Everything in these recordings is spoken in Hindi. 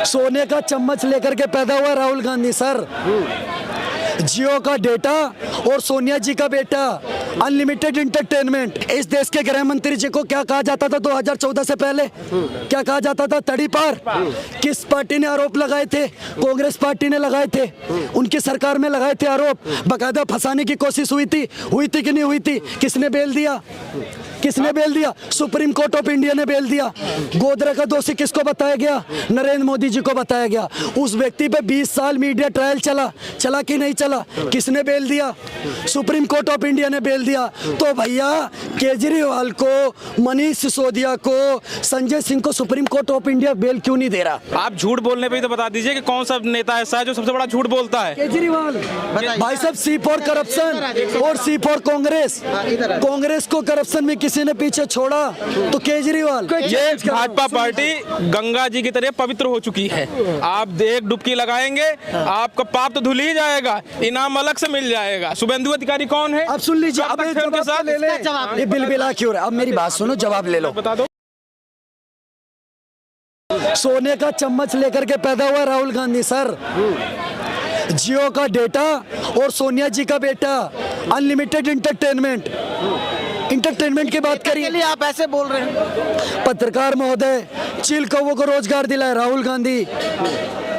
सोने का चम्मच लेकर के पैदा हुआ राहुल गांधी सर। जियो का डेटा और सोनिया जी का बेटा, अनलिमिटेड इंटरटेनमेंट। इस देश के गृह मंत्री जी को क्या कहा जाता था 2014 से पहले? क्या कहा जाता था? तड़ी पार। किस पार्टी ने आरोप लगाए थे? कांग्रेस पार्टी ने लगाए थे, उनकी सरकार में लगाए थे आरोप। बकायदा फंसाने की कोशिश हुई थी कि नहीं हुई थी? किसने बेल दिया? किसने बेल दिया? सुप्रीम कोर्ट ऑफ इंडिया ने बेल दिया। गोधरा का दोषी किसको बताया गया? नरेंद्र मोदी जी को बताया गया। उस व्यक्ति पे 20 साल मीडिया ट्रायल चला कि नहीं चला? किसने बेल दिया? सुप्रीम कोर्ट ऑफ इंडिया ने बेल दिया। तो भैया केजरीवाल को, मनीष सिसोदिया को, संजय सिंह को Supreme Court of India bail क्यों नहीं दे रहा? आप झूठ बोलने पे ही तो बता दीजिए कि कौन सा नेता ऐसा है जो सबसे बड़ा झूठ बोलता है? केजरीवाल। भाई साहब, सी फॉर करप्शन और सी फॉर कांग्रेस। कांग्रेस को करप्शन में किसी ने पीछे छोड़ा तो केजरीवाल। ये भाजपा पार्टी गंगा जी की तरह पवित्र हो चुकी है। आप एक डुबकी लगाएंगे, आपका पाप तो धुल ही जाएगा, इनाम अलग से मिल जाएगा। शुभेंदु अधिकारी कौन है? अब सुन लीजिए, अब उनके साथ ये बिलबिला क्यों रहा? अब मेरी बात सुनो, जवाब ले लो। बता दो। सोने का चम्मच लेकर के पैदा हुआ राहुल गांधी सर। जियो का डेटा और सोनिया जी का बेटा, अनलिमिटेड इंटरटेनमेंट की बात करिए। आप ऐसे बोल रहे हैं? पत्रकार महोदय, चील कौवों को रोजगार दिलाए राहुल गांधी।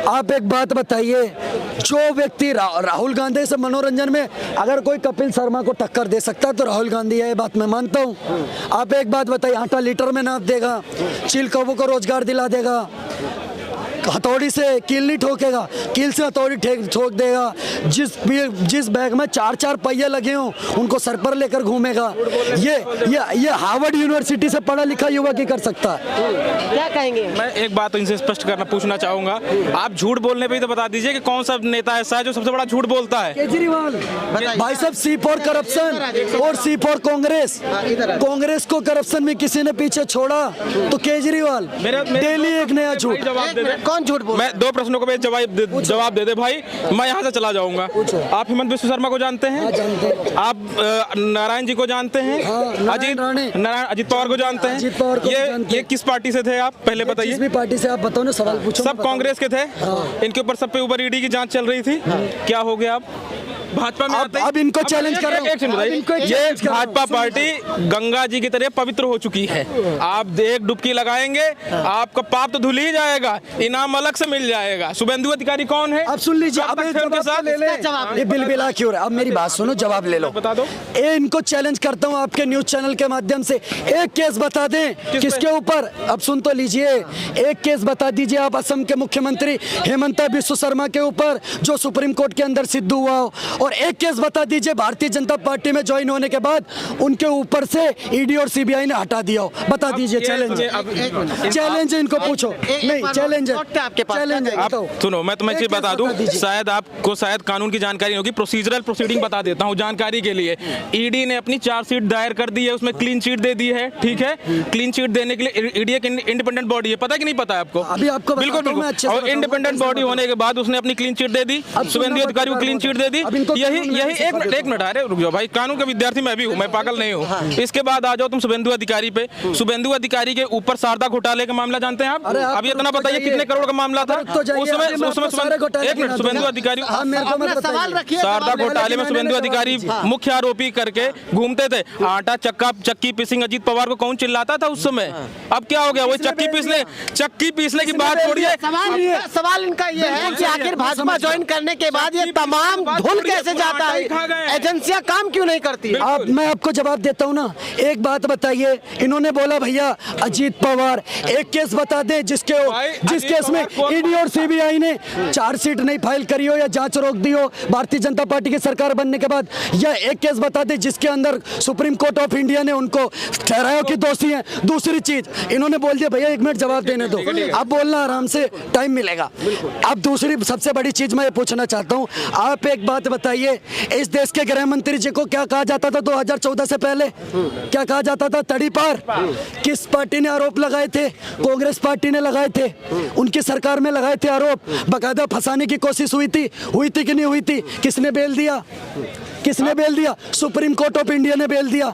आप एक बात बताइए, जो व्यक्ति राहुल गांधी से मनोरंजन में अगर कोई कपिल शर्मा को टक्कर दे सकता है तो राहुल गांधी है, ये बात मैं मानता हूँ। आप एक बात बताइए, आटा लीटर में नाप देगा, चील कौवों को रोजगार दिला देगा, हथौड़ी से कील नहीं ठोकेगा, कील से हथौड़ी ठोक देगा। जिस बैग में 4-4 पहिए लगे हों उनको सर पर लेकर घूमेगा। ये हार्वर्ड यूनिवर्सिटी से पढ़ा लिखा युवक ही कर सकता है। क्या कहेंगे? मैं एक बात इनसे स्पष्ट पूछना चाहूंगा। आप झूठ बोलने पे ही तो बता दीजिए कि कौन सा नेता ऐसा है जो सबसे बड़ा झूठ बोलता है? केजरीवाल। भाई साहब, सी फॉर करप्शन और सी फॉर कांग्रेस। कांग्रेस को करप्शन में किसी ने पीछे छोड़ा तो केजरीवाल। डेली एक नया झूठ। जवाब दे दे। कौन झूठ बोल? मैं 2 प्रश्नों को जवाब दे दे भाई, मैं यहाँ से चला जाऊंगा। आप हिमंत बिस्व शर्मा को जानते हैं? आप नारायण जी को जानते हैं? अजीत पवार को जानते हैं? ये किस पार्टी से थे आप? पहले बताइए। जिस भी पार्टी से आप बताओ ना, सवाल पूछो। सब कांग्रेस के थे। इनके ऊपर सब पे ऊपर ईडी की जांच चल रही थी। क्या हो गया? आप भाजपा में अब इनको चैलेंज कर रहा हूं। ये भाजपा पार्टी गंगा जी की तरह पवित्र हो चुकी है। आप एक डुबकी लगाएंगे, आपका पाप तो धुल ही जाएगा, इनाम अलग से मिल जाएगा। शुभेंदु अधिकारी कौन है? अब सुन लीजिए, अब उनके साथ ये बिलबिला क्यों रहा? अब मेरी बात सुनो, जवाब ले लो। बता दो। इनको चैलेंज करता हूं आपके न्यूज चैनल के माध्यम से, एक केस बता दें किसके ऊपर। अब सुन तो लीजिए, एक केस बता दीजिए आप असम के मुख्यमंत्री हेमंत बिस्व शर्मा के ऊपर जो सुप्रीम कोर्ट के अंदर सिद्ध हुआ हो, और एक केस बता दीजिए भारतीय जनता पार्टी में ज्वाइन होने के बाद उनके ऊपर से ईडी और सीबीआई ने हटा दिया हो। बता दीजिए। चैलेंज इनको पूछो। नहीं, चैलेंज आप सुनो, मैं तुम्हें चीज बता दूं, शायद आपको कानून की जानकारी होगी। प्रोसीजरल प्रोसीडिंग बता देता हूं जानकारी के लिए। ईडी ने अपनी चार्जशीट दायर कर दी है, उसमें क्लीन शीट दे दी है। ठीक है, क्लीन शीट देने के लिए ईडी एक इंडिपेंडेंट बॉडी है, पता कि नहीं पता है आपको? अभी आपको बिल्कुल। और इंडिपेंडेंट बॉडी होने के बाद उसने अपनी क्लीन शीट दे दी, शुभेंदु अधिकारी को क्लीन शीट दे दी। यही एक मिनट, अरे रुक जाओ भाई, कानून का विद्यार्थी मैं भी हूँ, मैं पागल नहीं हूँ। इसके बाद आ जाओ तुम शुभेंदु अधिकारी पे। शुभेंदु अधिकारी के ऊपर शारदा घोटाले का मामला जानते हैं आप? अब ये इतना बताइए कितने करोड़ का मामला था उस समय? एक मिनट, शुभेंदु अधिकारी शारदा घोटाले में शुभेंदु अधिकारी मुख्य आरोपी करके घूमते थे। आटा चक्की पीसिंग अजीत पवार को कौन चिल्लाता था उस समय? अब क्या हो गया? वही चक्की पीसने की बात थोड़ी है। सवाल इनका ये है कि आखिर भाजपा ज्वाइन करने के बाद ये तमाम धुल कैसे जाता है? एजेंसियां काम क्यों नहीं करती? मैं आपको जवाब देता हूं ना। एक बात बताइए, इन्होंने बोला भैया अजीत पवार, एक केस बता दें जिस केस में ईडी और सीबीआई ने चार्जशीट नहीं फाइल करी हो या जांच रोक दी हो भारतीय जनता पार्टी की सरकार बनने के बाद, या एक केस बता दें जिसके अंदर सुप्रीम कोर्ट ऑफ इंडिया ने उनको ठहराया कि दोषी हैं। दूसरी चीज इन्होंने बोल दिया भैया 1 मिनट जवाब देने दो, अब बोलना आराम से, टाइम मिलेगा। अब दूसरी सबसे बड़ी चीज मैं ये पूछना चाहता हूँ, आप एक बात बताइए, इस देश के गृह मंत्री जी को क्या कहा जाता था 2014 से पहले? क्या कहा जाता था? तड़ी पार। किस पार्टी ने आरोप लगाए थे? कांग्रेस पार्टी ने लगाए थे, उनकी सरकार में लगाए थे आरोप। बकायदा फंसाने की कोशिश हुई थी कि नहीं हुई थी? किसने बेल दिया? किसने बेल दिया? सुप्रीम कोर्ट ऑफ इंडिया ने बेल दिया।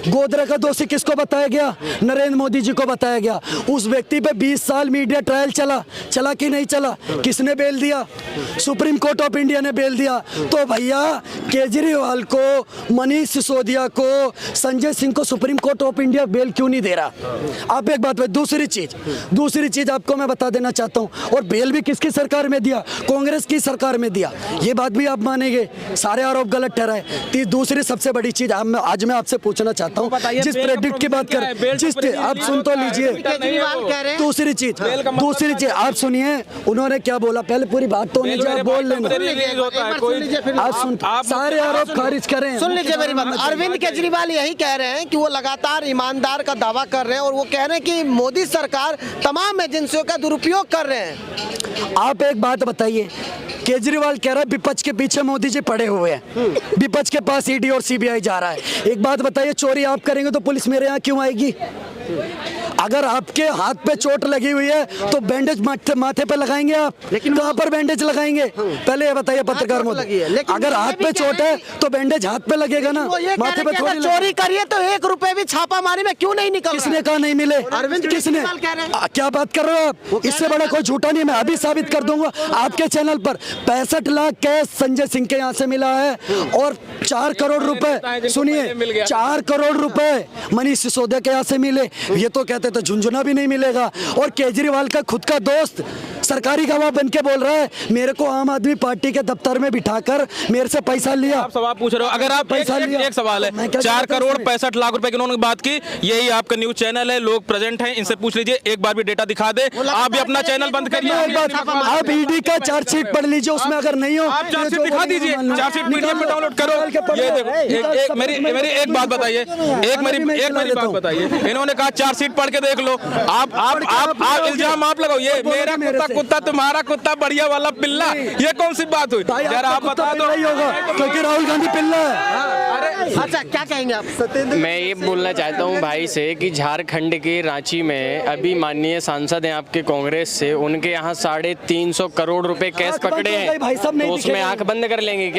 गोधरा का दोषी किसको बताया गया? नरेंद्र मोदी जी को बताया गया। उस व्यक्ति पे 20 साल मीडिया ट्रायल चला कि नहीं चला? किसने बेल दिया? सुप्रीम कोर्ट ऑफ इंडिया ने बेल दिया। तो भैया केजरीवाल को, मनीष सिसोदिया को, संजय सिंह को Supreme Court of India bail क्यों नहीं दे रहा? आप एक बात, दूसरी चीज आपको मैं बता देना चाहता हूं, और बेल भी किसकी सरकार में दिया? कांग्रेस की सरकार में दिया। ये बात भी आप मानेंगे, सारे आरोप गलत ठहराए। दूसरी सबसे बड़ी चीज आज मैं आपसे पूछना चाहता हूं, जिस प्रेडिक्ट की बात कर, आप सुन तो लीजिए। दूसरी चीज आप सुनिए, उन्होंने क्या बोला? पहले पूरी बात तो नहीं बोल लेना, आप सुन, सारे आरोप खारिज करें। सुन लीजिए मेरी बात। अरविंद केजरीवाल यही कह रहे हैं कि वो लगातार ईमानदार का दावा कर रहे हैं, और वो कह रहे हैं कि मोदी सरकार तमाम एजेंसियों का दुरुपयोग कर रहे हैं। आप एक बात बताइए, केजरीवाल कह रहा है विपक्ष के पीछे मोदी जी पड़े हुए हैं, विपक्ष के पास ईडी और सीबीआई जा रहा है। एक बात बताइए, चोरी आप करेंगे तो पुलिस मेरे यहाँ क्यों आएगी? अगर आपके हाथ पे चोट लगी हुई है तो बैंडेज माथे पे लगाएंगे आप? लेकिन कहाँ पर बैंडेज लगाएंगे? पहले ये बताइए पत्रकार महोदय, अगर हाथ पे चोट है तो बैंडेज हाथ पे लगेगा ना, माथे पे थोड़ी। चोरी करिए तो 1 रुपए भी छापामारी में क्यों नहीं निकल? किसने कहा नहीं मिले? किसने? क्या बात कर रहे हो आप? इससे बड़ा कोई झूठा नहीं, मैं अभी साबित कर दूंगा आपके चैनल पर। 65 लाख कैश संजय सिंह के यहाँ से मिला है, और 4 करोड़ रुपए, सुनिए, 4 करोड़ रुपए मनीष सिसोदिया के यहाँ से मिले। ये तो कहते तो झुंझुना भी नहीं मिलेगा। और केजरीवाल का खुद का दोस्त सरकारी गवाह बन के बोल रहा है, मेरे को आम आदमी पार्टी के दफ्तर में बिठाकर मेरे से पैसा लिया। आप सवाल पूछ रहे हो, अगर आप पैसा लिया, एक सवाल है, 4 करोड़ 65 लाख रुपए की उन्होंने बात की। यही आपका न्यूज चैनल है, लोग प्रेजेंट हैं, इनसे पूछ लीजिए, एक बार भी डेटा दिखा दे। आप भी अपना चैनल बंद करिए। आप ईडी का चार्जशीट पढ़ लीजिए, उसमें अगर नहीं हो आप चार्जशीट दिखा दीजिए, चार्जशीट पीडीएफ में डाउनलोड करो। ये देखो, मेरी एक बात बताइए, मेरी बात बताइए। इन्होंने कहा चार्जशीट पढ़ के देख लो। आप इल्जाम आप लगाओ, ये मेरा कुत्ता तुम्हारा कुत्ता बढ़िया वाला पिल्ला, ये कौन सी बात हुई? जरा आप बता दो। नहीं होगा क्योंकि राहुल गांधी पिल्ला है। अच्छा, क्या कहेंगे आप? सत्येंद्र, मैं ये बोलना चाहता हूँ भाई से कि झारखंड के रांची में अभी माननीय सांसद हैं आपके कांग्रेस से, उनके यहाँ 350 करोड़ रुपए कैश पकड़े हैं, तो उसमें आंख बंद कर लेंगे क्या?